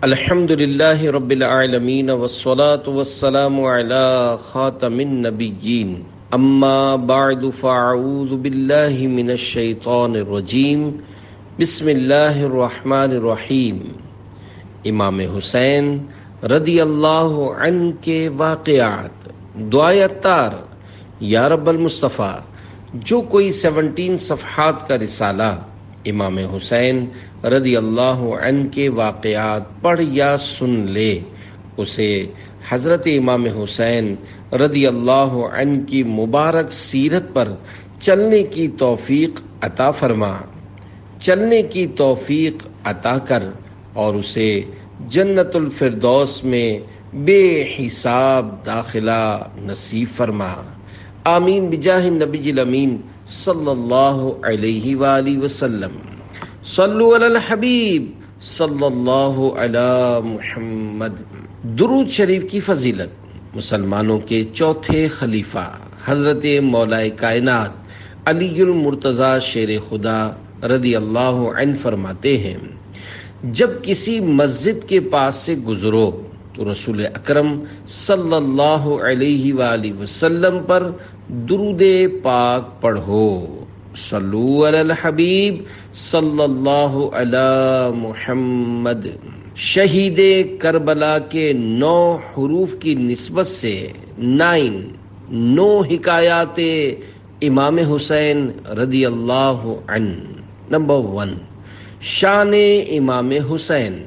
الحمد للہ رب العالمین والصلاة والسلام علی خاتم النبیین اما بعد فاعوذ باللہ من الشیطان الرجیم بسم اللہ الرحمن الرحیم۔ امام حسین رضی اللہ عنہ کے واقعات۔ دعائے عطار۔ یا رب المصطفیٰ، جو کوئی 17 صفحات کا رسالہ امام حسین رضی اللہ عنہ کے واقعات پڑھ یا سن لے، اسے حضرت امام حسین رضی اللہ عنہ کی مبارک سیرت پر چلنے کی توفیق عطا فرما، چلنے کی توفیق عطا کر، اور اسے جنت الفردوس میں بے حساب داخلہ نصیب فرما، آمین بجاہ النبی الامین صلی اللہ علیہ وآلہ وسلم۔ صلو علی الحبیب صلی اللہ علی محمد۔ درود شریف کی فضیلت۔ مسلمانوں کے چوتھے خلیفہ حضرت مولا کائنات علی المرتضیٰ شیر خدا رضی اللہ عنہ فرماتے ہیں، جب کسی مسجد کے پاس سے گزرو تو رسول اکرم صلی اللہ علیہ وآلہ وسلم پر درود پاک پڑھو۔ صلو علی الحبیب صلی اللہ علی محمد۔ شہید کربلا کے 9 حروف کی نسبت سے 9 حکایات امام حسین رضی اللہ عنہ۔ نمبر 1، شان امام حسین،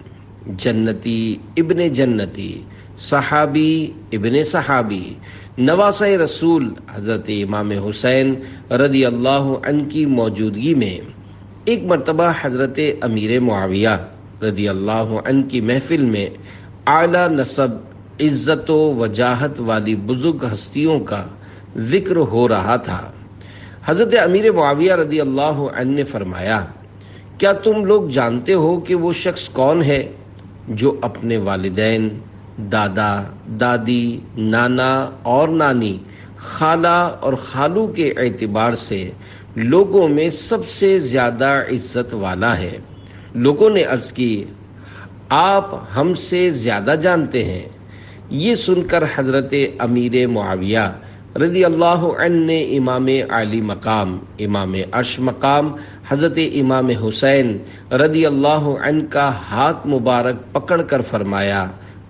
جنتی ابن جنتی، صحابی ابن صحابی، نواسہ رسول حضرت امام حسین رضی اللہ عنہ کی موجودگی میں ایک مرتبہ حضرت امیر معاویہ رضی اللہ عنہ کی محفل میں اعلیٰ نسب، عزت و وجاہت والی بزرگ ہستیوں کا ذکر ہو رہا تھا۔ حضرت امیر معاویہ رضی اللہ عنہ نے فرمایا، کیا تم لوگ جانتے ہو کہ وہ شخص کون ہے جو اپنے والدین، دادا، دادی، نانا اور نانی، خالہ اور خالو کے اعتبار سے لوگوں میں سب سے زیادہ عزت والا ہے؟ لوگوں نے عرض کی، آپ ہم سے زیادہ جانتے ہیں۔ یہ سن کر حضرت امیر معاویہ رضی اللہ عنہ نے امام عالی مقام، امام عرش مقام حضرت امام حسین رضی اللہ عنہ کا ہاتھ مبارک پکڑ کر فرمایا،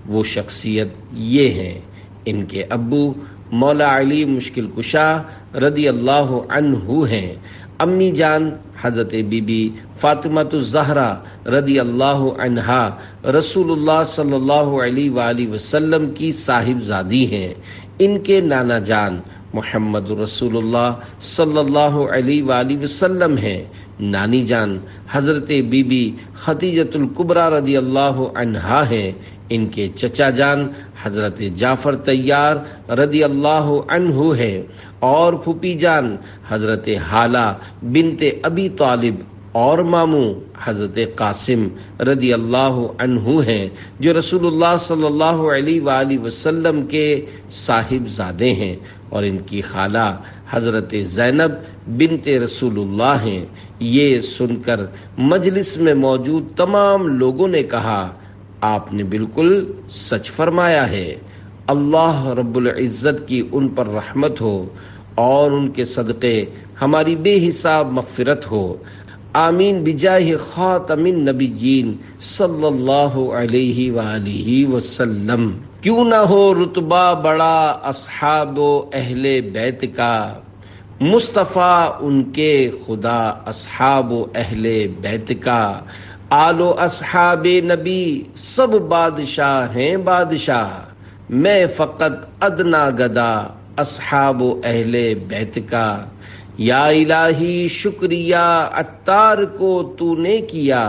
وہ شخصیت یہ ہیں، ان کے ابو مولا علی مشکل کشا رضی اللہ عنہ ہیں، امی جان حضرت بی بی فاطمہ الزہرا رضی اللہ عنہا رسول اللہ صلی اللہ علیہ وآلہ وسلم کی صاحبزادی ہیں، ان کے نانا جان محمد رسول اللہ صلی اللہ علیہ وآلہ وسلم ہیں، نانی جان حضرت بی بی خدیجۃ الکبریٰ رضی اللہ عنہا ہیں، ان کے چچا جان حضرت جعفر طیار رضی اللہ عنہ ہے، اور پھوپھی جان حضرت حالہ بنت ابی طالب اور ماموں حضرت قاسم رضی اللہ عنہ ہیں، جو رسول اللہ صلی اللہ علیہ وآلہ وسلم کے صاحبزادے ہیں، اور ان کی خالہ حضرت زینب بنت رسول اللہ ہیں۔ یہ سن کر مجلس میں موجود تمام لوگوں نے کہا، آپ نے بالکل سچ فرمایا ہے، اللہ رب العزت کی ان پر رحمت ہو اور ان کے صدقے ہماری بے حساب مغفرت ہو، آمین بجاہ خاتم النبیین صلی اللہ علیہ وآلہ وسلم۔ کیوں نہ ہو رتبہ بڑا اصحاب و اہل بیت کا، مصطفیٰ ان کے خدا اصحاب و اہل بیت کا، آل و اصحاب نبی سب بادشاہ ہیں بادشاہ، میں فقط ادنا گدا اصحاب و اہل بیت کا، یا الہی شکریہ عطار کو تو نے کیا،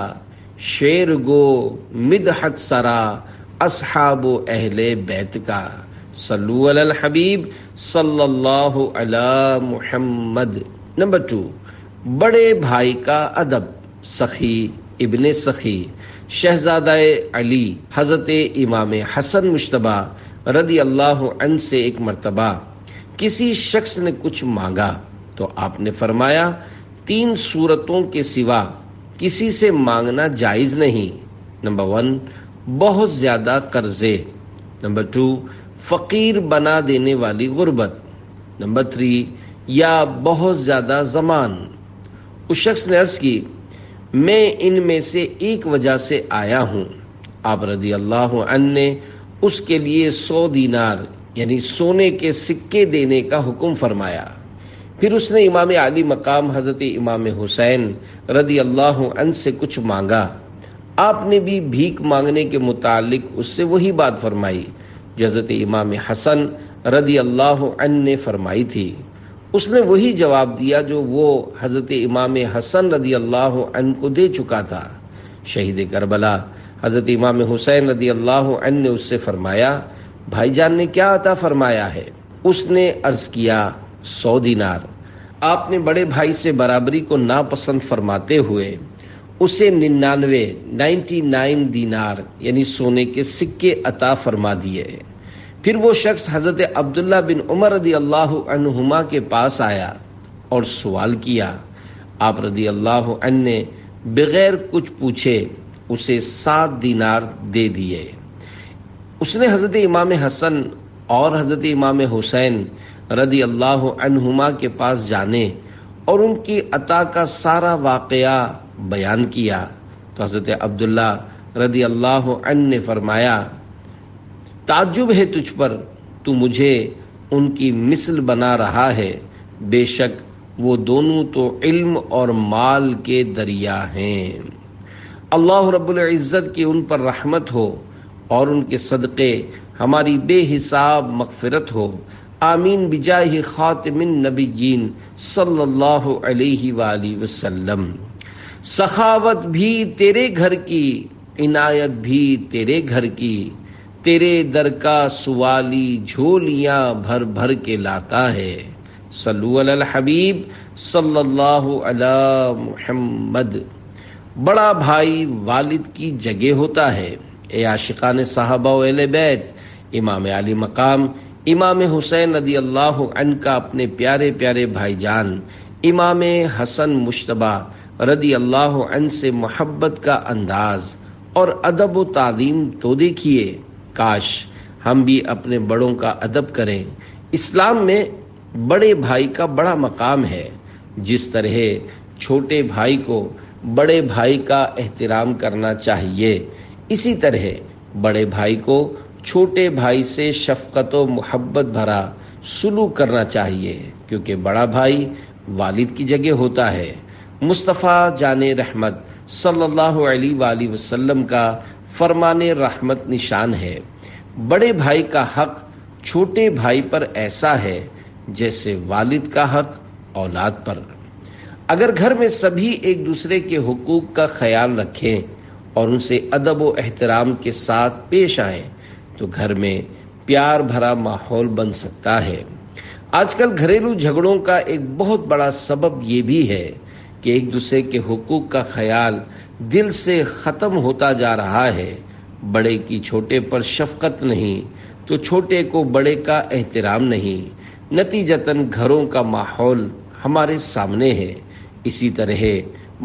شیر گو مدحت سرا اصحاب و اہل بیت کا۔ صلو علی الحبیب صلی اللہ علی محمد۔ نمبر 2، بڑے بھائی کا ادب۔ سخی ابن سخی شہزادہ علی حضرت امام حسن مجتبی رضی اللہ عنہ سے ایک مرتبہ کسی شخص نے کچھ مانگا تو آپ نے فرمایا، 3 صورتوں کے سوا کسی سے مانگنا جائز نہیں۔ نمبر 1، بہت زیادہ قرضے۔ نمبر 2، فقیر بنا دینے والی غربت۔ نمبر 3، یا بہت زیادہ زمان۔ اس شخص نے عرض کی، میں ان میں سے ایک وجہ سے آیا ہوں۔ آپ رضی اللہ عنہ نے اس کے لیے 100 دینار یعنی سونے کے سکے دینے کا حکم فرمایا۔ پھر اس نے امام علی مقام حضرت امام حسین رضی اللہ عنہ سے کچھ مانگا۔ آپ نے بھی بھیک مانگنے کے متعلق اس سے وہی بات فرمائی جو حضرت امام حسن رضی اللہ عنہ نے فرمائی تھی۔ اس نے وہی جواب دیا جو وہ حضرت امام حسن رضی اللہ عنہ کو دے چکا تھا۔ شہید کربلا حضرت امام حسین رضی اللہ عنہ نے اس سے فرمایا، بھائی جان نے کیا عطا فرمایا ہے؟ اس نے عرض کیا 100 دینار۔ آپ نے بڑے بھائی سے برابری کو ناپسند فرماتے ہوئے اسے 99 دینار یعنی سونے کے سکے عطا فرما دیے۔ پھر وہ شخص حضرت عبداللہ بن عمر رضی اللہ عنہما کے پاس آیا اور سوال کیا۔ آپ رضی اللہ عنہ نے بغیر کچھ پوچھے اسے 7 دینار دے دیے۔ اس نے حضرت امام حسن اور حضرت امام حسین رضی اللہ عنہما کے پاس جانے اور ان کی عطا کا سارا واقعہ بیان کیا تو حضرت عبداللہ رضی اللہ عنہ نے فرمایا، تعجب ہے تجھ پر، تو مجھے ان کی مثل بنا رہا ہے، بے شک وہ دونوں تو علم اور مال کے دریا ہیں۔ اللہ رب العزت کی ان پر رحمت ہو اور ان کے صدقے ہماری بے حساب مغفرت ہو، آمین بجاہ خاتم النبیین صلی اللہ علیہ وآلہ وسلم۔ سخاوت بھی تیرے گھر کی، عنایت بھی تیرے گھر کی، تیرے در کا سوالی جھولیاں بھر بھر کے لاتا ہے۔ صلو علی الحبیب صلی اللہ علی محمد۔ بڑا بھائی والد کی جگہ ہوتا ہے۔ اے عاشقان صحابہ و اہل بیت، امام علی مقام امام حسین رضی اللہ عنہ کا اپنے پیارے پیارے بھائی جان امام حسن مجتبی رضی اللہ عنہ سے محبت کا انداز اور ادب و تعظیم تو دیکھیے۔ کاش ہم بھی اپنے بڑوں کا ادب کریں۔ اسلام میں بڑے بھائی کا بڑا مقام ہے۔ جس طرح چھوٹے بھائی کو بڑے بھائی کا احترام کرنا چاہیے، اسی طرح بڑے بھائی کو چھوٹے بھائی سے شفقت و محبت بھرا سلوک کرنا چاہیے، کیونکہ بڑا بھائی والد کی جگہ ہوتا ہے۔ مصطفیٰ جان رحمت صلی اللہ علیہ وآلہ وسلم کا فرمان رحمت نشان ہے، بڑے بھائی کا حق چھوٹے بھائی پر ایسا ہے جیسے والد کا حق اولاد پر۔ اگر گھر میں سبھی ایک دوسرے کے حقوق کا خیال رکھیں اور ان سے ادب و احترام کے ساتھ پیش آئیں تو گھر میں پیار بھرا ماحول بن سکتا ہے۔ آج کل گھریلو جھگڑوں کا ایک بہت بڑا سبب یہ بھی ہے کہ ایک دوسرے کے حقوق کا خیال دل سے ختم ہوتا جا رہا ہے۔ بڑے کی چھوٹے پر شفقت نہیں تو چھوٹے کو بڑے کا احترام نہیں، نتیجتاً گھروں کا ماحول ہمارے سامنے ہے۔ اسی طرح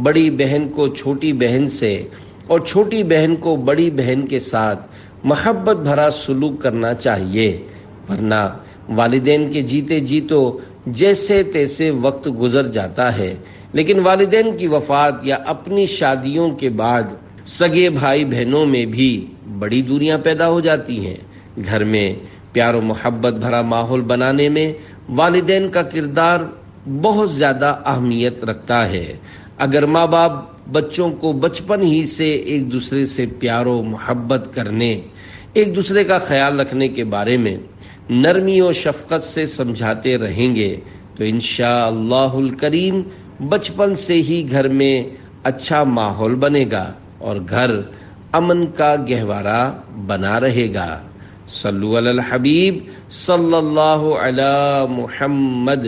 بڑی بہن کو چھوٹی بہن سے اور چھوٹی بہن کو بڑی بہن کے ساتھ محبت بھرا سلوک کرنا چاہیے، ورنہ والدین کے جیتے جی تو جیسے تیسے وقت گزر جاتا ہے، لیکن والدین کی وفات یا اپنی شادیوں کے بعد سگے بھائی بہنوں میں بھی بڑی دوریاں پیدا ہو جاتی ہیں۔ گھر میں پیار و محبت بھرا ماحول بنانے میں والدین کا کردار بہت زیادہ اہمیت رکھتا ہے۔ اگر ماں باپ بچوں کو بچپن ہی سے ایک دوسرے سے پیار و محبت کرنے، ایک دوسرے کا خیال رکھنے کے بارے میں نرمی و شفقت سے سمجھاتے رہیں گے تو انشاءاللہ الکریم بچپن سے ہی گھر میں اچھا ماحول بنے گا اور گھر امن کا گہوارہ بنا رہے گا۔ صلو علی الحبیب صلی اللہ علی محمد۔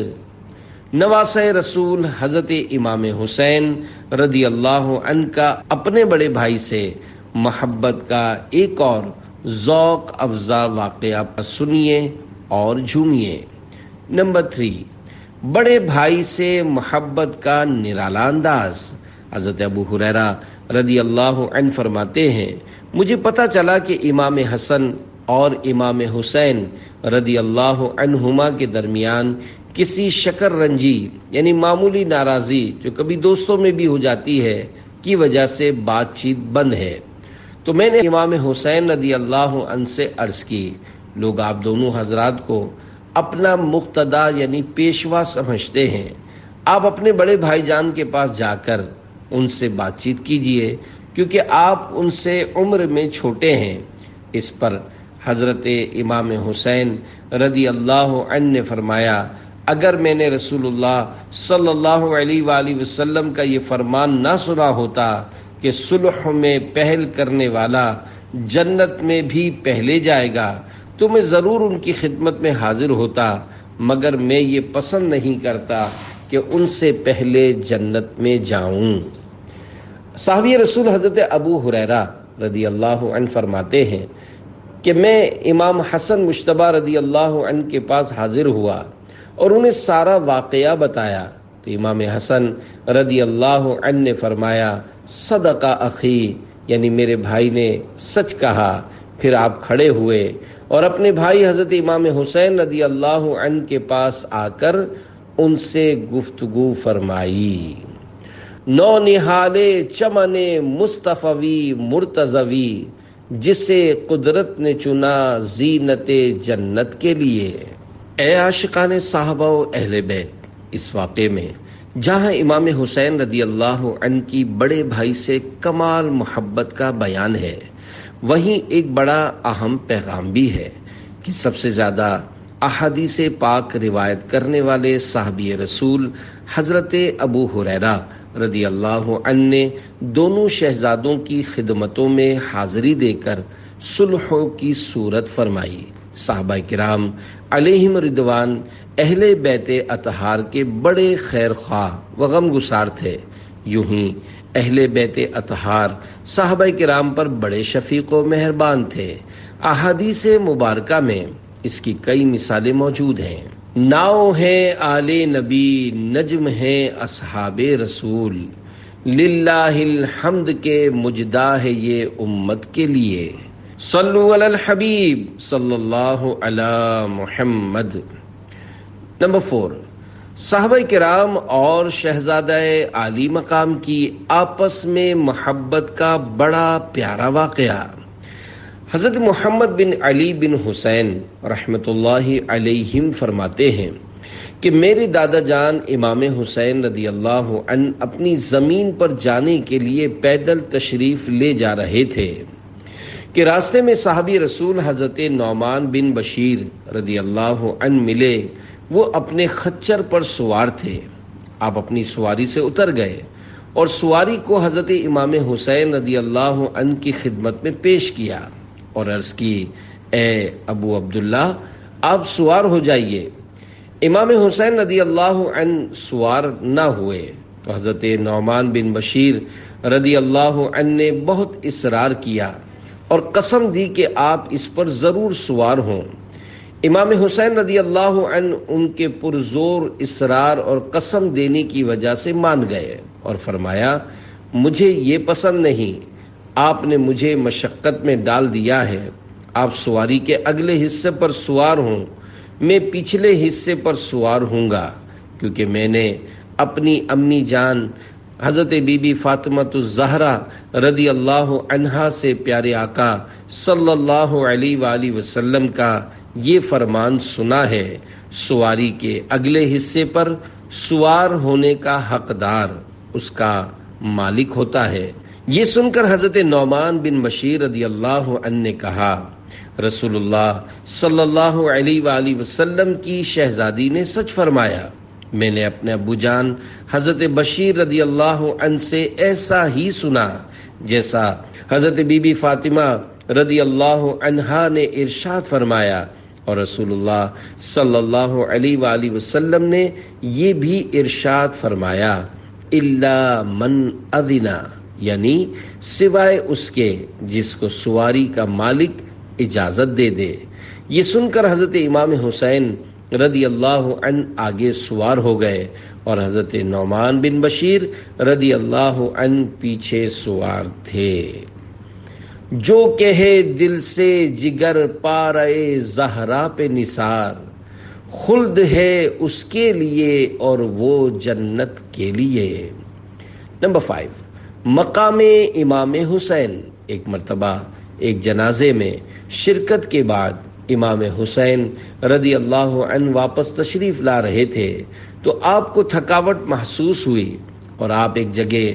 نواسہ رسول حضرت امام حسین رضی اللہ عنہ کا اپنے بڑے بھائی سے محبت کا ایک اور ذوق افزا واقعہ سنیے اور جھومیے۔ نمبر 3، بڑے بھائی سے محبت کا نرالا انداز۔ حضرت ابو ہریرہ رضی اللہ عنہ فرماتے ہیں مجھے پتہ چلا کہ امام حسن اور امام حسین رضی اللہ عنہما کے درمیان کسی شکر رنجی یعنی معمولی ناراضی جو کبھی دوستوں میں بھی ہو جاتی ہے کی وجہ سے بات چیت بند ہے۔ تو میں نے امام حسین رضی اللہ عنہ سے عرض کی لوگ آپ دونوں حضرات کو اپنا مقتدا یعنی پیشوا سمجھتے ہیں، آپ اپنے بڑے بھائی جان کے پاس جا کر ان سے بات چیت کیجئے کیونکہ آپ ان سے عمر میں چھوٹے ہیں۔ اس پر حضرت امام حسین رضی اللہ عنہ نے فرمایا اگر میں نے رسول اللہ صلی اللہ علیہ وآلہ وسلم کا یہ فرمان نہ سنا ہوتا کہ صلح میں پہل کرنے والا جنت میں بھی پہلے جائے گا تو میں ضرور ان کی خدمت میں حاضر ہوتا، مگر میں یہ پسند نہیں کرتا کہ ان سے پہلے جنت میں جاؤں۔ صحابی رسول حضرت ابو ہریرہ رضی اللہ عنہ فرماتے ہیں کہ میں امام حسن مجتبی رضی اللہ عنہ کے پاس حاضر ہوا اور انہیں سارا واقعہ بتایا تو امام حسن رضی اللہ عنہ نے فرمایا صدق اخی، یعنی میرے بھائی نے سچ کہا۔ پھر آپ کھڑے ہوئے اور اپنے بھائی حضرت امام حسین رضی اللہ عنہ کے پاس آ کر ان سے گفتگو فرمائی۔ نو نہالے چمن مصطفی مرتضوی جسے قدرت نے چنا زینت جنت کے لیے۔ اے عاشقان صحابہ و اہل بیت، اس واقعے میں جہاں امام حسین رضی اللہ عنہ کی بڑے بھائی سے کمال محبت کا بیان ہے، وہیں ایک بڑا اہم پیغام بھی ہے کہ سب سے زیادہ احادیث پاک روایت کرنے والے صحابی رسول حضرت ابو ہریرہ رضی اللہ عنہ نے دونوں شہزادوں کی خدمتوں میں حاضری دے کر صلح کی صورت فرمائی۔ صحابہ کرام علیہم رضوان اہل بیت اطہار کے بڑے خیر خواہ و غم گسار تھے، یوں ہی اہل بیت اطہار صحابہ کرام پر بڑے شفیق و مہربان تھے۔ احادیث مبارکہ میں اس کی کئی مثالیں موجود ہیں۔ ناؤ ہیں آل نبی، نجم ہیں اصحاب رسول، للہ الحمد کے مجدہ ہے یہ امت کے لیے۔ صلو علی الحبیب صلی اللہ علی محمد۔ نمبر 4، صحابہ کرام اور شہزادہ عالی مقام کی آپس میں محبت کا بڑا پیارا واقعہ۔ حضرت محمد بن علی بن حسین رحمۃ اللہ علیہم فرماتے ہیں کہ میرے دادا جان امام حسین رضی اللہ عنہ اپنی زمین پر جانے کے لیے پیدل تشریف لے جا رہے تھے کہ راستے میں صحابی رسول حضرت نعمان بن بشیر رضی اللہ عنہ ملے۔ وہ اپنے خچر پر سوار تھے، آپ اپنی سواری سے اتر گئے اور سواری کو حضرت امام حسین رضی اللہ عنہ کی خدمت میں پیش کیا اور عرض کی اے ابو عبداللہ آپ سوار ہو جائیے۔ امام حسین رضی اللہ عنہ سوار نہ ہوئے تو حضرت نعمان بن بشیر رضی اللہ عنہ نے بہت اصرار کیا اور قسم دی کہ آپ اس پر ضرور سوار ہوں۔ امام حسین رضی اللہ عنہ ان کے پرزور اصرار اور قسم دینے کی وجہ سے مان گئے اور فرمایا مجھے یہ پسند نہیں، آپ نے مجھے مشقت میں ڈال دیا ہے، آپ سواری کے اگلے حصے پر سوار ہوں، میں پچھلے حصے پر سوار ہوں گا، کیونکہ میں نے اپنی امی جان حضرت بی بی فاطمہ الزہرا رضی اللہ عنہا سے پیارے آقا صلی اللہ علیہ وآلہ وسلم کا یہ فرمان سنا ہے، سواری کے اگلے حصے پر سوار ہونے کا حقدار اس کا مالک ہوتا ہے۔ یہ سن کر حضرت نعمان بن بشیر رضی اللہ عنہ نے کہا رسول اللہ صلی اللہ علیہ وآلہ وسلم کی شہزادی نے سچ فرمایا، میں نے اپنے ابو جان حضرت بشیر رضی اللہ عنہ سے ایسا ہی سنا جیسا حضرت بی بی فاطمہ رضی اللہ عنہا نے ارشاد فرمایا، اور رسول اللہ صلی اللہ علیہ وآلہ وسلم نے یہ بھی ارشاد فرمایا الا من اذن، یعنی سوائے اس کے جس کو سواری کا مالک اجازت دے دے۔ یہ سن کر حضرت امام حسین رضی اللہ عنہ آگے سوار ہو گئے اور حضرت نعمان بن بشیر رضی اللہ عنہ پیچھے سوار تھے۔ جو کہے دل سے جگر پارے زہرا پہ نثار، خلد ہے اس کے لیے اور وہ جنت کے لیے۔ نمبر 5، مقام امام حسین۔ ایک مرتبہ ایک جنازے میں شرکت کے بعد امام حسین رضی اللہ عنہ واپس تشریف لا رہے تھے تو آپ کو تھکاوٹ محسوس ہوئی اور آپ ایک جگہ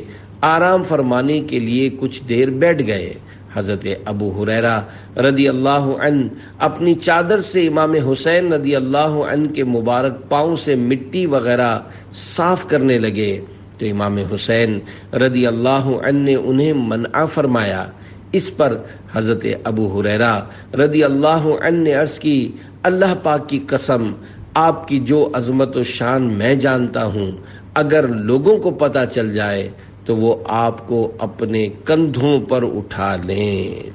آرام فرمانے کے لیے کچھ دیر بیٹھ گئے۔ حضرت ابو ہریرہ رضی اللہ عنہ اپنی چادر سے امام حسین رضی اللہ عنہ کے مبارک پاؤں سے مٹی وغیرہ صاف کرنے لگے تو امام حسین رضی اللہ عنہ نے انہیں منع فرمایا۔ اس پر حضرت ابو ہریرہ رضی اللہ عنہ نے عرض کی، اللہ پاک کی قسم، آپ کی جو عظمت و شان میں جانتا ہوں، اگر لوگوں کو پتہ چل جائے تو وہ آپ کو اپنے کندھوں پر اٹھا لیں۔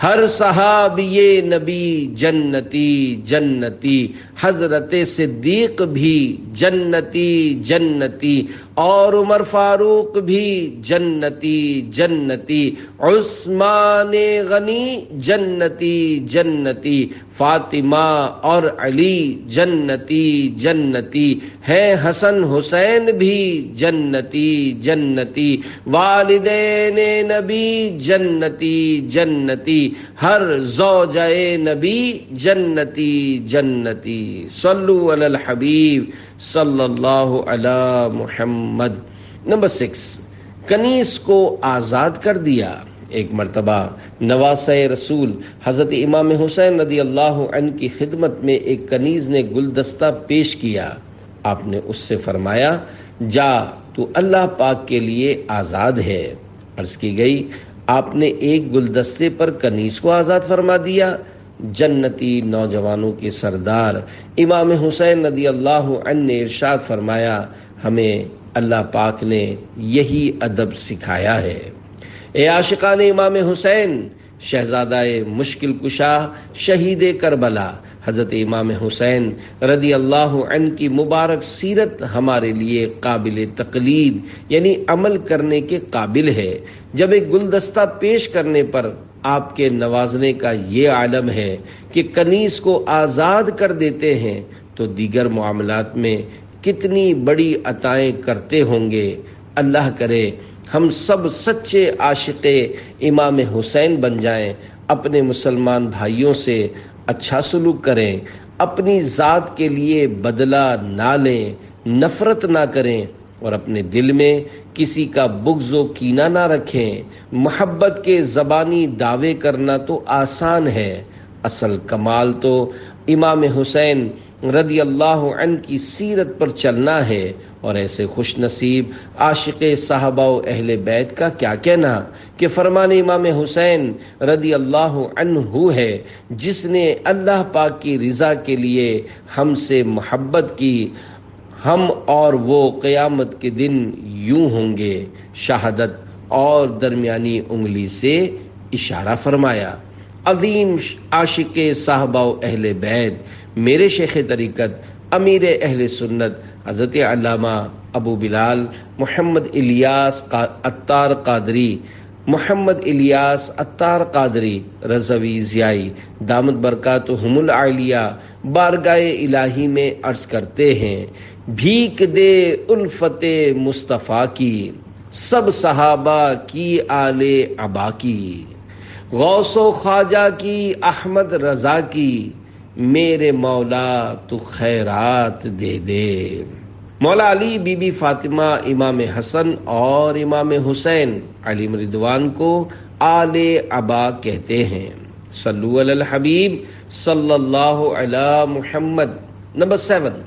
ہر صحابی نبی جنتی جنتی، حضرت صدیق بھی جنتی جنتی، اور عمر فاروق بھی جنتی جنتی، عثمان غنی جنتی جنتی، فاطمہ اور علی جنتی جنتی ہے، حسن حسین بھی جنتی جنتی، والدین نبی جنتی جنتی، ہر زوجہ نبی جنتی جنتی۔ صلو علی الحبیب صلی اللہ علی محمد۔ نمبر 6، کنیز کو آزاد کر دیا۔ ایک مرتبہ نواسہ رسول حضرت امام حسین رضی اللہ عنہ کی خدمت میں ایک کنیز نے گلدستہ پیش کیا۔ آپ نے اس سے فرمایا، جا تو اللہ پاک کے لیے آزاد ہے۔ عرض کی گئی، آپ نے ایک گلدستے پر کنیز کو آزاد فرما دیا؟ جنتی نوجوانوں کے سردار امام حسین رضی اللہ عنہ نے ارشاد فرمایا، ہمیں اللہ پاک نے یہی ادب سکھایا ہے۔ اے عاشقان امام حسین، شہزادہ مشکل کشا، شہید کربلا حضرت امام حسین رضی اللہ عنہ کی مبارک سیرت ہمارے لیے قابل تقلید یعنی عمل کرنے کے قابل ہے۔ جب ایک گلدستہ پیش کرنے پر آپ کے نوازنے کا یہ عالم ہے کہ کنیز کو آزاد کر دیتے ہیں تو دیگر معاملات میں کتنی بڑی عطائیں کرتے ہوں گے۔ اللہ کرے ہم سب سچے عاشق امام حسین بن جائیں، اپنے مسلمان بھائیوں سے اچھا سلوک کریں، اپنی ذات کے لیے بدلہ نہ لیں، نفرت نہ کریں اور اپنے دل میں کسی کا بغض و کینہ نہ رکھیں۔ محبت کے زبانی دعوے کرنا تو آسان ہے، اصل کمال تو امام حسین رضی اللہ عنہ کی سیرت پر چلنا ہے۔ اور ایسے خوش نصیب عاشق صحابہ و اہل بیت کا کیا کہنا کہ فرمان امام حسین رضی اللہ عنہ ہے، جس نے اللہ پاک کی رضا کے لیے ہم سے محبت کی، ہم اور وہ قیامت کے دن یوں ہوں گے۔ شہادت اور درمیانی انگلی سے اشارہ فرمایا۔ عظیم عاشق صحابہ و اہل بیت، میرے شیخ طریقت امیر اہل سنت حضرت علامہ ابو بلال محمد الیاس عطار قادری، محمد الیاس عطار قادری رضوی ضیائی دامت برکاتہم العالیہ بارگاہ الہی میں عرض کرتے ہیں، بھیک دے الفت مصطفیٰ کی، سب صحابہ کی آل عبا کی، غوث و خواجہ کی، احمد رضا کی، میرے مولا تو خیرات دے دے۔ مولا علی، بی بی فاطمہ، امام حسن اور امام حسین علیہ رضوان کو آل عبا کہتے ہیں۔ صلو علی الحبیب صلی اللہ علی محمد۔ نمبر 7،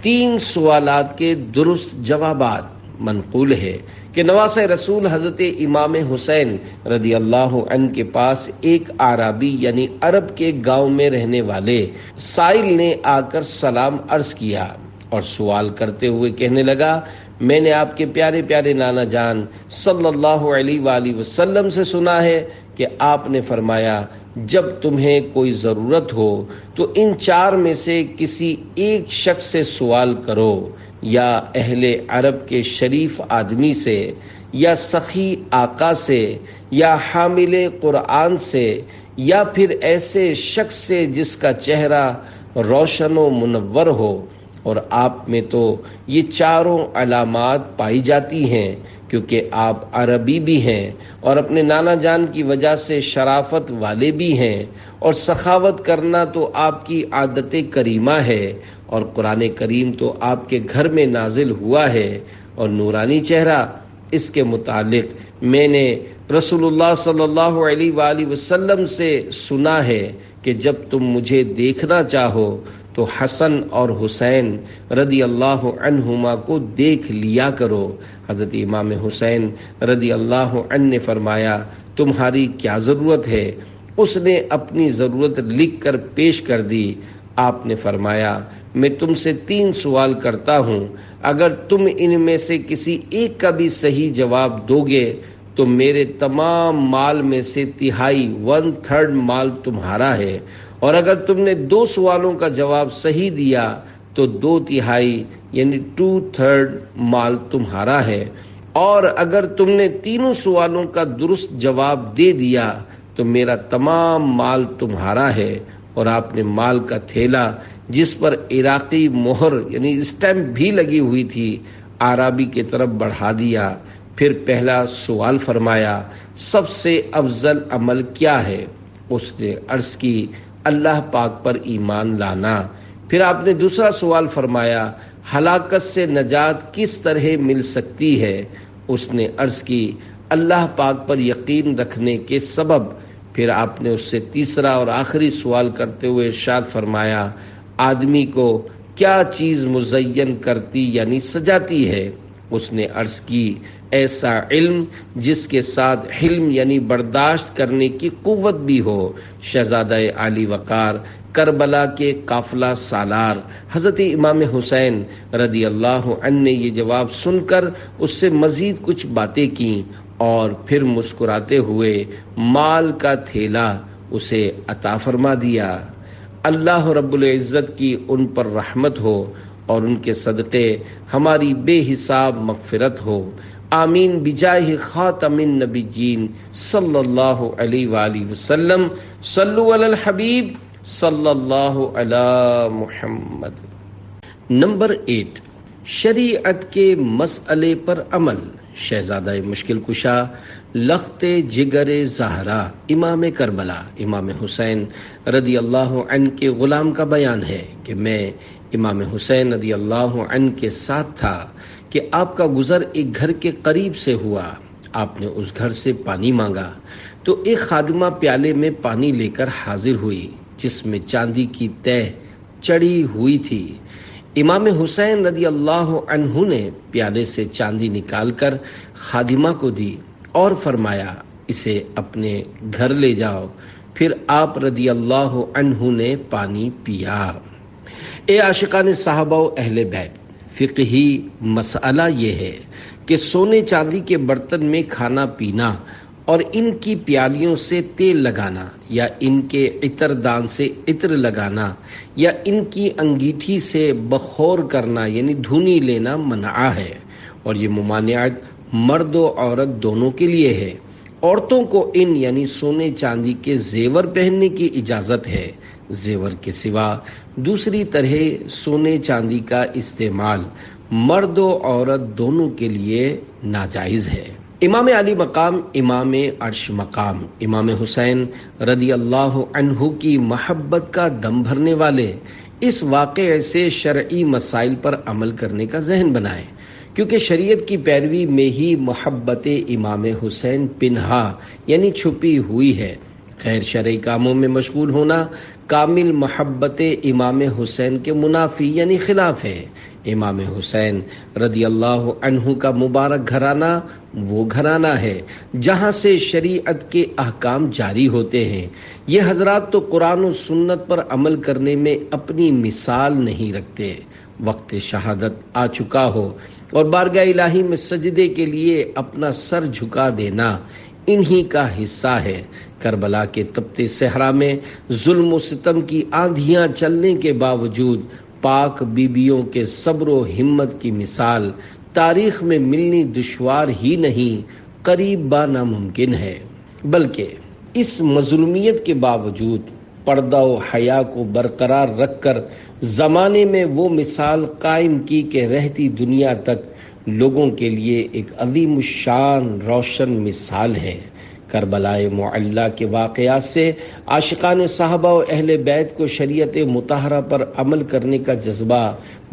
3 سوالات کے درست جوابات۔ منقول ہے کہ نواسہ رسول حضرت امام حسین رضی اللہ عنہ کے پاس ایک اعرابی یعنی عرب کے گاؤں میں رہنے والے سائل نے آ کر سلام عرض کیا اور سوال کرتے ہوئے کہنے لگا، میں نے آپ کے پیارے پیارے نانا جان صلی اللہ علیہ وآلہ وسلم سے سنا ہے کہ آپ نے فرمایا، جب تمہیں کوئی ضرورت ہو تو ان چار میں سے کسی ایک شخص سے سوال کرو، یا اہل عرب کے شریف آدمی سے، یا سخی آقا سے، یا حامل قرآن سے، یا پھر ایسے شخص سے جس کا چہرہ روشن و منور ہو۔ اور آپ میں تو یہ چاروں علامات پائی جاتی ہیں، کیونکہ آپ عربی بھی ہیں اور اپنے نانا جان کی وجہ سے شرافت والے بھی ہیں، اور سخاوت کرنا تو آپ کی عادت کریمہ ہے، اور قرآن کریم تو آپ کے گھر میں نازل ہوا ہے، اور نورانی چہرہ، اس کے متعلق میں نے رسول اللہ صلی اللہ علیہ وآلہ وسلم سے سنا ہے کہ جب تم مجھے دیکھنا چاہو تو حسن اور حسین رضی اللہ عنہما کو دیکھ لیا کرو۔ حضرت امام حسین رضی اللہ عنہ نے فرمایا، تمہاری کیا ضرورت ہے؟ اس نے اپنی ضرورت لکھ کر پیش کر دی۔ آپ نے فرمایا، میں تم سے 3 سوال کرتا ہوں، اگر تم ان میں سے کسی ایک کا بھی صحیح جواب دو گے تو میرے تمام مال میں سے تہائی 1/3 مال تمہارا ہے، اور اگر تم نے 2 سوالوں کا جواب صحیح دیا تو 2/3 یعنی 2/3 مال تمہارا ہے، اور اگر تم نے 3 سوالوں کا درست جواب دے دیا تو میرا تمام مال تمہارا ہے۔ اور آپ نے مال کا تھیلا، جس پر عراقی مہر یعنی اسٹیمپ بھی لگی ہوئی تھی، عربی کی طرف بڑھا دیا۔ پھر پہلا سوال فرمایا، سب سے افضل عمل کیا ہے؟ اس نے عرض کی، اللہ پاک پر ایمان لانا۔ پھر آپ نے دوسرا سوال فرمایا، ہلاکت سے نجات کس طرح مل سکتی ہے؟ اس نے عرض کی، اللہ پاک پر یقین رکھنے کے سبب۔ پھر آپ نے اس سے تیسرا اور آخری سوال کرتے ہوئے ارشاد فرمایا، آدمی کو کیا چیز مزین کرتی یعنی سجاتی ہے؟ اس نے عرض کی، ایسا علم جس کے ساتھ حلم یعنی برداشت کرنے کی قوت بھی ہو۔ شہزادہ علی وقار، کربلا کے قافلہ سالار حضرت امام حسین رضی اللہ عنہ نے یہ جواب سن کر اس سے مزید کچھ باتیں کیں، اور پھر مسکراتے ہوئے مال کا تھیلا اسے عطا فرما دیا۔ اللہ رب العزت کی ان پر رحمت ہو اور ان کے صدقے ہماری بے حساب مغفرت ہو، آمین بجاہ خاتم النبیین صلی اللہ علیہ وآلہ وسلم۔ صلو علی الحبیب صلی اللہ علی محمد۔ نمبر 8، شریعت کے مسئلے پر عمل۔ شہزادہ مشکل کشا، لخت جگر زہرا، امام کربلا امام حسین رضی اللہ عنہ کے غلام کا بیان ہے کہ میں امام حسین رضی اللہ عنہ کے ساتھ تھا کہ آپ کا گزر ایک گھر کے قریب سے ہوا۔ آپ نے اس گھر سے پانی مانگا تو ایک خادمہ پیالے میں پانی لے کر حاضر ہوئی جس میں چاندی کی تہ چڑھی ہوئی تھی۔ امام حسین رضی اللہ عنہ نے پیالے سے چاندی نکال کر خادمہ کو دی اور فرمایا، اسے اپنے گھر لے جاؤ۔ پھر آپ رضی اللہ عنہ نے پانی پیا۔ اے عاشقان صحابہ و اہل بیت، فقہی مسئلہ یہ ہے کہ سونے چاندی کے برتن میں کھانا پینا اور ان کی پیالیوں سے تیل لگانا، یا ان کے عطر دان سے عطر لگانا، یا ان کی انگیٹھی سے بخور کرنا یعنی دھونی لینا منع ہے، اور یہ ممانعت مرد و عورت دونوں کے لیے ہے۔ عورتوں کو ان یعنی سونے چاندی کے زیور پہننے کی اجازت ہے، زیور کے سوا دوسری طرح سونے چاندی کا استعمال مرد و عورت دونوں کے لیے ناجائز ہے۔ امام علی مقام، امام عرش مقام، امام حسین رضی اللہ عنہ کی محبت کا دم بھرنے والے اس واقعے سے شرعی مسائل پر عمل کرنے کا ذہن بنائیں، کیونکہ شریعت کی پیروی میں ہی محبت امام حسین پنہا یعنی چھپی ہوئی ہے۔ غیر شرعی کاموں میں مشغول ہونا کامل محبت امام حسین کے منافی یعنی خلاف ہے۔ امام حسین رضی اللہ عنہ کا مبارک گھرانہ وہ گھرانہ ہے جہاں سے شریعت کے احکام جاری ہوتے ہیں۔ یہ حضرات تو قرآن و سنت پر عمل کرنے میں اپنی مثال نہیں رکھتے۔ وقت شہادت آ چکا ہو اور بارگاہ الہی میں سجدے کے لیے اپنا سر جھکا دینا انہی کا حصہ ہے۔ کربلا کے تپتے صحرا میں ظلم و ستم کی آندھیاں چلنے کے باوجود پاک بیبیوں کے صبر و ہمت کی مثال تاریخ میں ملنی دشوار ہی نہیں، قریب با ناممکن ہے۔ بلکہ اس مظلومیت کے باوجود پردہ و حیا کو برقرار رکھ کر زمانے میں وہ مثال قائم کی کہ رہتی دنیا تک لوگوں کے لیے ایک عظیم الشان روشن مثال ہے۔ کربلائے معلیٰ کے واقعات سے عاشقان صحابہ و اہل بیت کو شریعت مطہرہ پر عمل کرنے کا جذبہ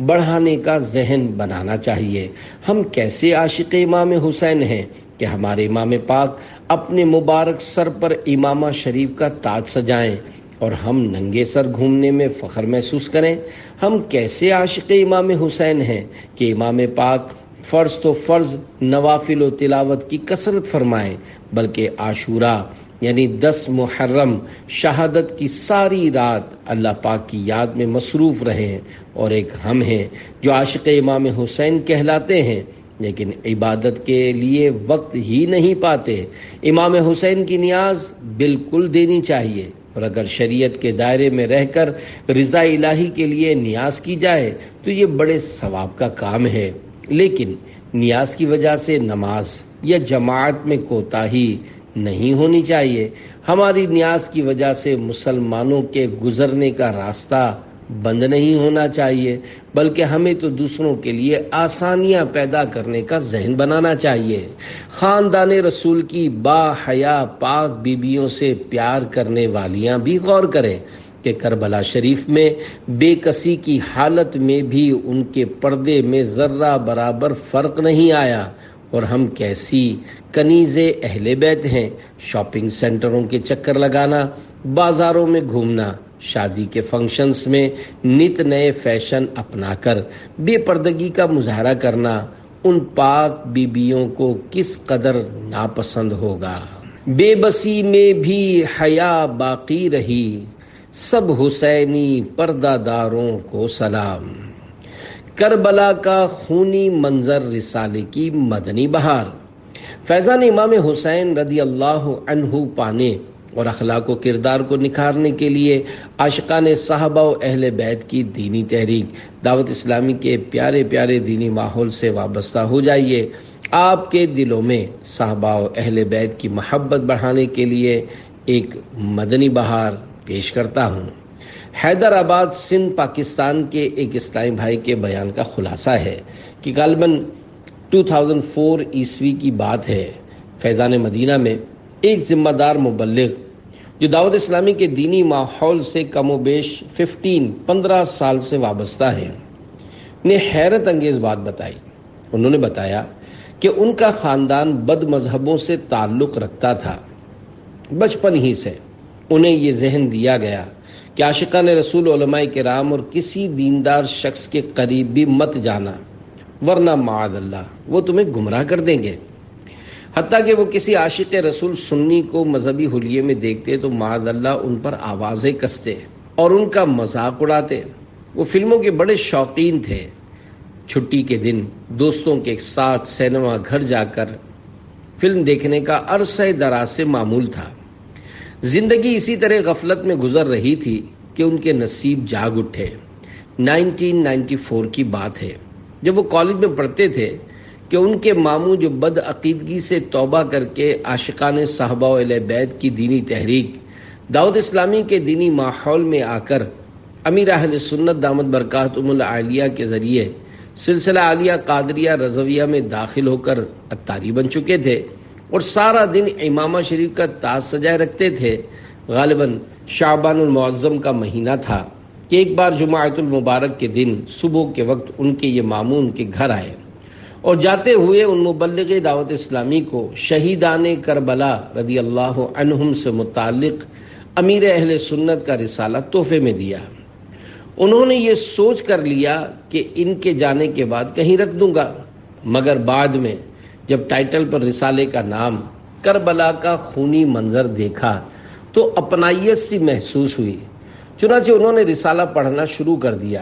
بڑھانے کا ذہن بنانا چاہیے۔ ہم کیسے عاشق امام حسین ہیں کہ ہمارے امام پاک اپنے مبارک سر پر امامہ شریف کا تاج سجائیں اور ہم ننگے سر گھومنے میں فخر محسوس کریں؟ ہم کیسے عاشق امام حسین ہیں کہ امام پاک فرض تو فرض، نوافل و تلاوت کی کثرت فرمائیں، بلکہ عاشورہ یعنی 10 محرم شہادت کی ساری رات اللہ پاک کی یاد میں مصروف رہیں؟ اور ایک ہم ہیں جو عاشق امام حسین کہلاتے ہیں لیکن عبادت کے لیے وقت ہی نہیں پاتے۔ امام حسین کی نیاز بالکل دینی چاہیے، اور اگر شریعت کے دائرے میں رہ کر رضا الہی کے لیے نیاز کی جائے تو یہ بڑے ثواب کا کام ہے۔ لیکن نیاز کی وجہ سے نماز یا جماعت میں کوتاہی نہیں ہونی چاہیے۔ ہماری نیاز کی وجہ سے مسلمانوں کے گزرنے کا راستہ بند نہیں ہونا چاہیے، بلکہ ہمیں تو دوسروں کے لیے آسانیاں پیدا کرنے کا ذہن بنانا چاہیے۔ خاندان رسول کی با حیا پاک بیبیوں سے پیار کرنے والیاں بھی غور کریں کہ کربلا شریف میں بے کسی کی حالت میں بھی ان کے پردے میں ذرہ برابر فرق نہیں آیا، اور ہم کیسی کنیز اہل بیت ہیں۔ شاپنگ سینٹروں کے چکر لگانا، بازاروں میں گھومنا، شادی کے فنکشنز میں نت نئے فیشن اپنا کر بے پردگی کا مظاہرہ کرنا ان پاک بیبیوں کو کس قدر ناپسند ہوگا۔ بے بسی میں بھی حیا باقی رہی، سب حسینی پردہ داروں کو سلام۔ کربلا کا خونی منظر رسالے کی مدنی بہار۔ فیضان امام حسین رضی اللہ عنہ پانے اور اخلاق و کردار کو نکھارنے کے لیے عاشقان صحابہ و اہل بیت کی دینی تحریک دعوت اسلامی کے پیارے پیارے دینی ماحول سے وابستہ ہو جائیے۔ آپ کے دلوں میں صحابہ و اہل بیت کی محبت بڑھانے کے لیے ایک مدنی بہار پیش کرتا ہوں۔ حیدرآباد سندھ پاکستان کے ایک اسلامی بھائی کے بیان کا خلاصہ ہے کہ غالباً 2004 عیسوی کی بات ہے۔ فیضان مدینہ میں ایک ذمہ دار مبلغ جو دعوت اسلامی کے دینی ماحول سے کم و بیش 15 سال سے وابستہ ہے نے حیرت انگیز بات بتائی۔ انہوں نے بتایا کہ ان کا خاندان بد مذہبوں سے تعلق رکھتا تھا۔ بچپن ہی سے انہیں یہ ذہن دیا گیا کہ عاشقان رسول علماء کرام اور کسی دیندار شخص کے قریب بھی مت جانا، ورنہ معاذ اللہ وہ تمہیں گمراہ کر دیں گے۔ حتیٰ کہ وہ کسی عاشق رسول سنی کو مذہبی حلیے میں دیکھتے تو معاذ اللہ ان پر آوازیں کستے اور ان کا مذاق اڑاتے۔ وہ فلموں کے بڑے شوقین تھے۔ چھٹی کے دن دوستوں کے ساتھ سینما گھر جا کر فلم دیکھنے کا عرصہ دراز سے معمول تھا۔ زندگی اسی طرح غفلت میں گزر رہی تھی کہ ان کے نصیب جاگ اٹھے۔ 1994 کی بات ہے جب وہ کالج میں پڑھتے تھے کہ ان کے ماموں جو بد عقیدگی سے توبہ کر کے عاشقان صحابہ و اہل بیت کی دینی تحریک دعوت اسلامی کے دینی ماحول میں آ کر امیر اہل سنت دامت برکاتہم العالیہ کے ذریعے سلسلہ عالیہ قادریہ رضویہ میں داخل ہو کر اتاری بن چکے تھے اور سارا دن امامہ شریف کا تاج سجائے رکھتے تھے۔ غالباً شعبان المعظم کا مہینہ تھا کہ ایک بار جمعۃ المبارک کے دن صبح کے وقت ان کے یہ ماموں ان کے گھر آئے اور جاتے ہوئے ان مبلغ دعوت اسلامی کو شہیدان کربلا رضی اللہ عنہم سے متعلق امیر اہل سنت کا رسالہ تحفے میں دیا۔ انہوں نے یہ سوچ کر لیا کہ ان کے جانے کے بعد کہیں رکھ دوں گا، مگر بعد میں جب ٹائٹل پر رسالے کا نام کربلا کا خونی منظر دیکھا تو اپنائیت سی محسوس ہوئی۔ چنانچہ انہوں نے رسالہ پڑھنا شروع کر دیا۔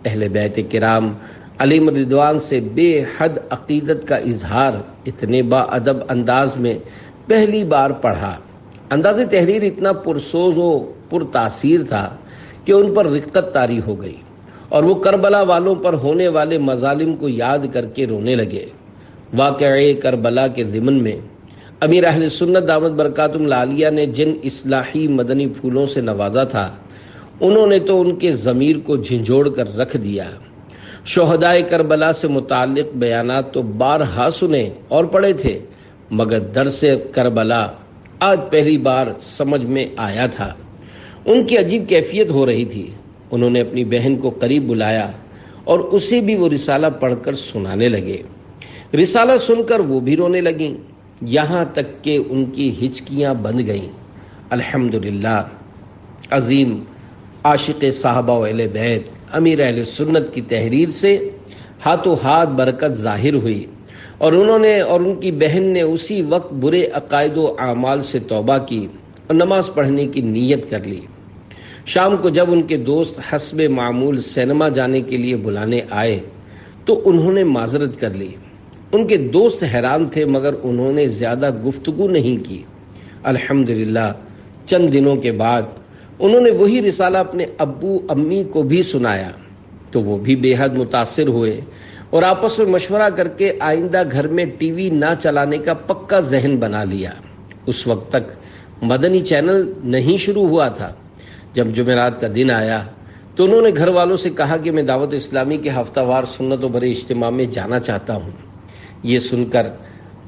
اہل بیت کرام علیہم رضوان سے بے حد عقیدت کا اظہار اتنے با ادب انداز میں پہلی بار پڑھا، انداز تحریر اتنا پرسوز و پر تاثیر تھا کہ ان پر رقت طاری ہو گئی اور وہ کربلا والوں پر ہونے والے مظالم کو یاد کر کے رونے لگے۔ واقعہ کربلا کے ضمن میں امیر اہل سنت دامت برکاتہم العالیہ نے جن اصلاحی مدنی پھولوں سے نوازا تھا، انہوں نے تو ان کے ضمیر کو جھنجھوڑ کر رکھ دیا۔ شہدائے کربلا سے متعلق بیانات تو بارہا سنے اور پڑھے تھے، مگر درس کربلا آج پہلی بار سمجھ میں آیا تھا۔ ان کی عجیب کیفیت ہو رہی تھی۔ انہوں نے اپنی بہن کو قریب بلایا اور اسے بھی وہ رسالہ پڑھ کر سنانے لگے۔ رسالہ سن کر وہ بھی رونے لگیں، یہاں تک کہ ان کی ہچکیاں بند گئیں۔ الحمدللہ، عظیم عاشق صحابہ و اہل بیت امیر اہل سنت کی تحریر سے ہاتھوں ہاتھ برکت ظاہر ہوئی، اور انہوں نے اور ان کی بہن نے اسی وقت برے عقائد و اعمال سے توبہ کی اور نماز پڑھنے کی نیت کر لی۔ شام کو جب ان کے دوست حسب معمول سینما جانے کے لیے بلانے آئے تو انہوں نے معذرت کر لی۔ ان کے دوست حیران تھے، مگر انہوں نے زیادہ گفتگو نہیں کی۔ الحمدللہ، چند دنوں کے بعد انہوں نے وہی رسالہ اپنے ابو امی کو بھی سنایا تو وہ بھی بے حد متاثر ہوئے اور آپس میں مشورہ کر کے آئندہ گھر میں ٹی وی نہ چلانے کا پکا ذہن بنا لیا۔ اس وقت تک مدنی چینل نہیں شروع ہوا تھا۔ جب جمعرات کا دن آیا تو انہوں نے گھر والوں سے کہا کہ میں دعوت اسلامی کے ہفتہ وار سنت و برے اجتماع میں جانا چاہتا ہوں۔ یہ سن کر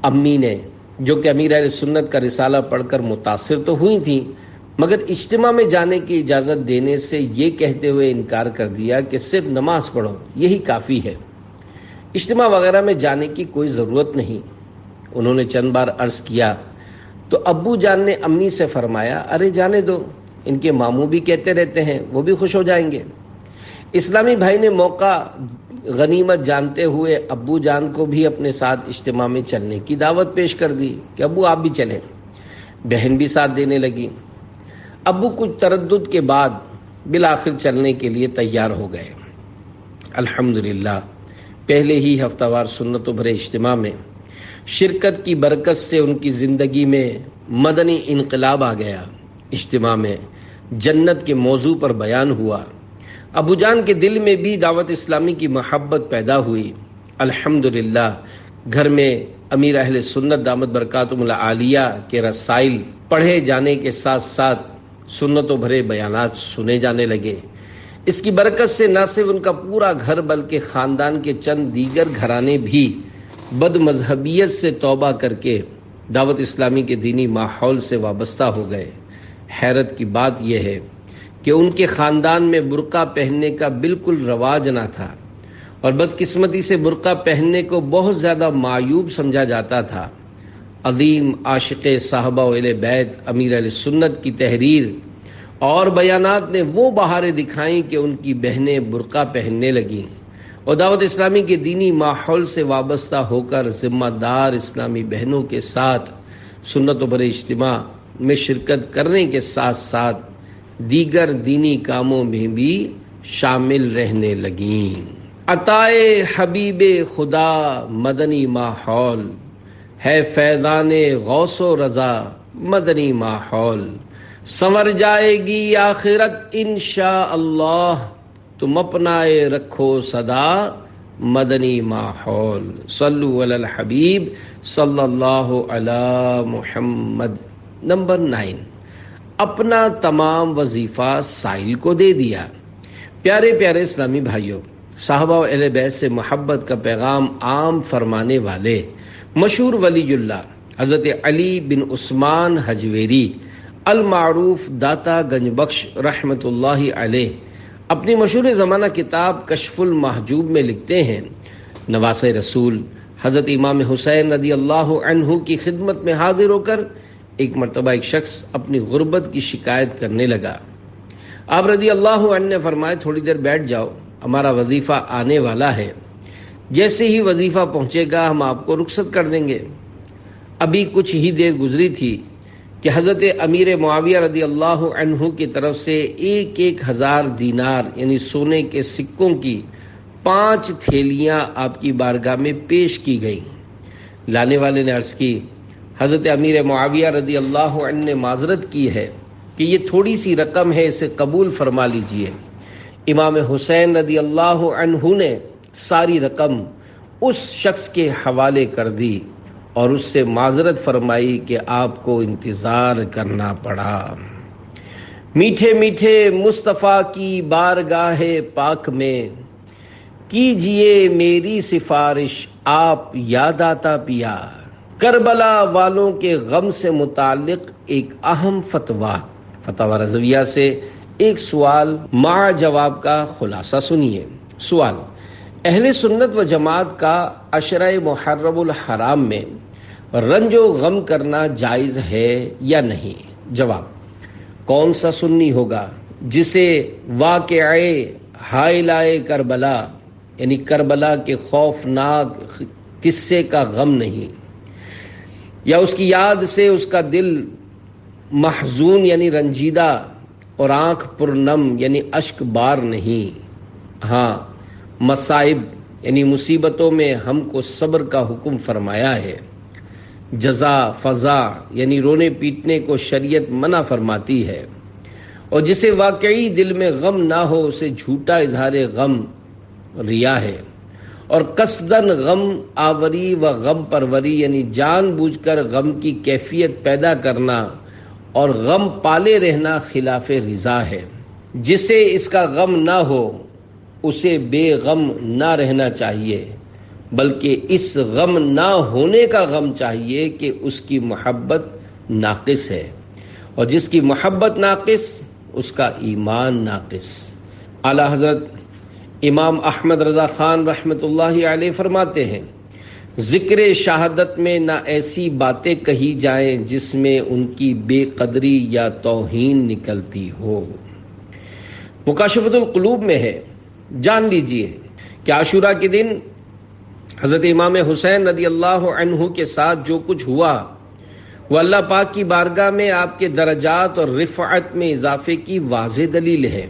امی نے، جو کہ امیر اہل سنت کا رسالہ پڑھ کر متاثر تو ہوئی تھیں، مگر اجتماع میں جانے کی اجازت دینے سے یہ کہتے ہوئے انکار کر دیا کہ صرف نماز پڑھو، یہی کافی ہے، اجتماع وغیرہ میں جانے کی کوئی ضرورت نہیں۔ انہوں نے چند بار عرض کیا تو ابو جان نے امی سے فرمایا، ارے جانے دو، ان کے ماموں بھی کہتے رہتے ہیں، وہ بھی خوش ہو جائیں گے۔ اسلامی بھائی نے موقع غنیمت جانتے ہوئے ابو جان کو بھی اپنے ساتھ اجتماع میں چلنے کی دعوت پیش کر دی کہ ابو آپ بھی چلیں۔ بہن بھی ساتھ دینے لگی۔ ابو کچھ تردد کے بعد بالآخر چلنے کے لیے تیار ہو گئے۔ الحمدللہ، پہلے ہی ہفتہ وار سنت و بھرے اجتماع میں شرکت کی برکت سے ان کی زندگی میں مدنی انقلاب آ گیا۔ اجتماع میں جنت کے موضوع پر بیان ہوا۔ ابو جان کے دل میں بھی دعوت اسلامی کی محبت پیدا ہوئی۔ الحمدللہ، گھر میں امیر اہل سنت دامت برکاتہم العالیہ کے رسائل پڑھے جانے کے ساتھ ساتھ سنت و بھرے بیانات سنے جانے لگے۔ اس کی برکت سے نہ صرف ان کا پورا گھر بلکہ خاندان کے چند دیگر گھرانے بھی بد مذہبیت سے توبہ کر کے دعوت اسلامی کے دینی ماحول سے وابستہ ہو گئے۔ حیرت کی بات یہ ہے کہ ان کے خاندان میں برقع پہننے کا بالکل رواج نہ تھا، اور بدقسمتی سے برقع پہننے کو بہت زیادہ معیوب سمجھا جاتا تھا۔ عظیم عاشق صحابہ و اہل بیت امیر اہل سنت کی تحریر اور بیانات نے وہ بہاریں دکھائیں کہ ان کی بہنیں برقع پہننے لگیں اور دعوت اسلامی کے دینی ماحول سے وابستہ ہو کر ذمہ دار اسلامی بہنوں کے ساتھ سنت و برے اجتماع میں شرکت کرنے کے ساتھ ساتھ دیگر دینی کاموں میں بھی شامل رہنے لگیں۔ عطائے حبیب خدا مدنی ماحول ہے، فیضان غوث و رضا مدنی ماحول، سنور جائے گی آخرت انشاءاللہ، تم اپنائے رکھو صدا مدنی ماحول۔ صلو علی الحبیب صلی اللہ علی محمد۔ نمبر 9، اپنا تمام وظیفہ سائل کو دے دیا۔ پیارے پیارے اسلامی بھائیوں، صحابہ و اہل بیت سے محبت کا پیغام عام فرمانے والے مشہور ولی اللہ حضرت علی بن عثمان حجویری المعروف داتا گنج بخش رحمۃ اللہ علیہ اپنی مشہور زمانہ کتاب کشف المحجوب میں لکھتے ہیں، نواسۂ رسول حضرت امام حسین رضی اللہ عنہ کی خدمت میں حاضر ہو کر ایک مرتبہ ایک شخص اپنی غربت کی شکایت کرنے لگا۔ آپ رضی اللہ عنہ نے فرمایا، تھوڑی دیر بیٹھ جاؤ، ہمارا وظیفہ آنے والا ہے، جیسے ہی وظیفہ پہنچے گا ہم آپ کو رخصت کر دیں گے۔ ابھی کچھ ہی دیر گزری تھی کہ حضرت امیر معاویہ رضی اللہ عنہ کی طرف سے 1,000 دینار یعنی سونے کے سکوں کی 5 تھیلیاں آپ کی بارگاہ میں پیش کی گئیں۔ لانے والے نے عرض کی، حضرت امیر معاویہ رضی اللہ عنہ نے معذرت کی ہے کہ یہ تھوڑی سی رقم ہے، اسے قبول فرما لیجئے۔ امام حسین رضی اللہ عنہ نے ساری رقم اس شخص کے حوالے کر دی اور اس سے معذرت فرمائی کہ آپ کو انتظار کرنا پڑا۔ میٹھے میٹھے مصطفیٰ کی بارگاہ پاک میں کیجئے میری سفارش، آپ یاد آتا پیا۔ کربلا والوں کے غم سے متعلق ایک اہم فتویٰ رضویہ سے ایک سوال مع جواب کا خلاصہ سنیے۔ سوال: اہل سنت و جماعت کا عشرہ محرم الحرام میں رنج و غم کرنا جائز ہے یا نہیں؟ جواب: کون سا سنی ہوگا جسے واقعے حائلہ کربلا یعنی کربلا کے خوفناک قصے کا غم نہیں، یا اس کی یاد سے اس کا دل محزون یعنی رنجیدہ اور آنکھ پرنم یعنی اشک بار نہیں۔ ہاں، مصائب یعنی مصیبتوں میں ہم کو صبر کا حکم فرمایا ہے۔ جزا فضا یعنی رونے پیٹنے کو شریعت منع فرماتی ہے، اور جسے واقعی دل میں غم نہ ہو اسے جھوٹا اظہار غم ریا ہے، اور قصدن غم آوری و غم پروری یعنی جان بوجھ کر غم کی کیفیت پیدا کرنا اور غم پالے رہنا خلاف رضا ہے۔ جسے اس کا غم نہ ہو اسے بے غم نہ رہنا چاہیے، بلکہ اس غم نہ ہونے کا غم چاہیے کہ اس کی محبت ناقص ہے، اور جس کی محبت ناقص اس کا ایمان ناقص۔ اعلی حضرت امام احمد رضا خان رحمۃ اللہ علیہ فرماتے ہیں، ذکر شہادت میں نہ ایسی باتیں کہی جائیں جس میں ان کی بے قدری یا توہین نکلتی ہو۔ مکاشفۃ القلوب میں ہے، جان لیجئے کہ عاشورہ کے دن حضرت امام حسین رضی اللہ عنہ کے ساتھ جو کچھ ہوا وہ اللہ پاک کی بارگاہ میں آپ کے درجات اور رفعت میں اضافے کی واضح دلیل ہے۔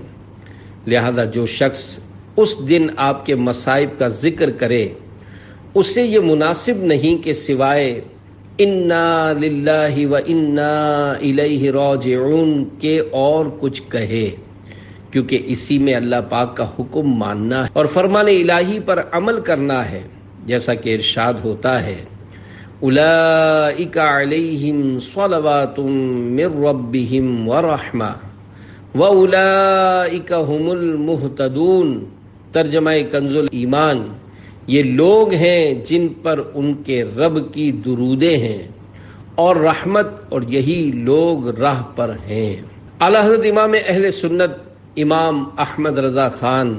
لہذا جو شخص اس دن آپ کے مصائب کا ذکر کرے اسے یہ مناسب نہیں کہ سوائے انا للہ و انا الیہ راجعون کے اور کچھ کہے، کیونکہ اسی میں اللہ پاک کا حکم ماننا ہے اور فرمان الہی پر عمل کرنا ہے، جیسا کہ ارشاد ہوتا ہے اولئک علیہم صلوات من ربہم ورحمہ واولئک هم المہتدون۔ ترجمہ کنز ایمان، یہ لوگ ہیں جن پر ان کے رب کی درودیں ہیں اور رحمت، اور یہی لوگ راہ پر ہیں۔ اعلی حضرت امام اہل سنت امام احمد رضا خان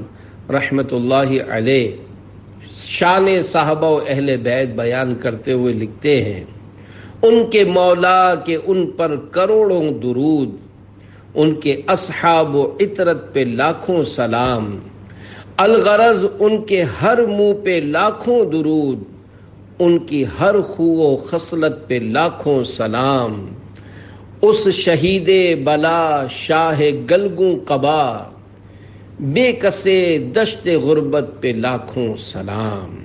رحمۃ اللہ علیہ شان صحابہ و اہل بیت بیان کرتے ہوئے لکھتے ہیں، ان کے مولا کے ان پر کروڑوں درود، ان کے اصحاب و عطرت پہ لاکھوں سلام، الغرض ان کے ہر منہ پہ لاکھوں درود، ان کی ہر خو و خصلت پہ لاکھوں سلام، اس شہید بلا شاہ گلگوں قبا بے کسے دشت غربت پہ لاکھوں سلام۔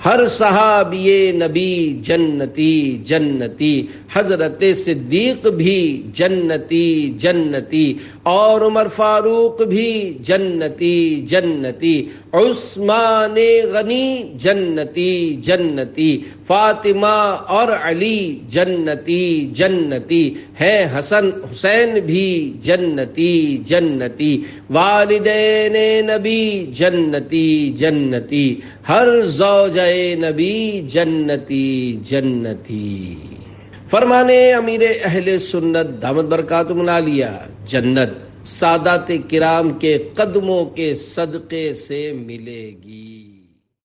ہر صحابی نبی جنتی جنتی، حضرت صدیق بھی جنتی جنتی، اور عمر فاروق بھی جنتی جنتی، عثمان غنی جنتی جنتی، فاطمہ اور علی جنتی جنتی، ہے حسن حسین بھی جنتی جنتی، والدین نبی جنتی جنتی، ہر زوجہ نبی جنتی جنتی۔ فرمانے امیر اہل سنت دامت برکاتہم العالیہ، جنت سادات کرام کے قدموں کے صدقے سے ملے گی۔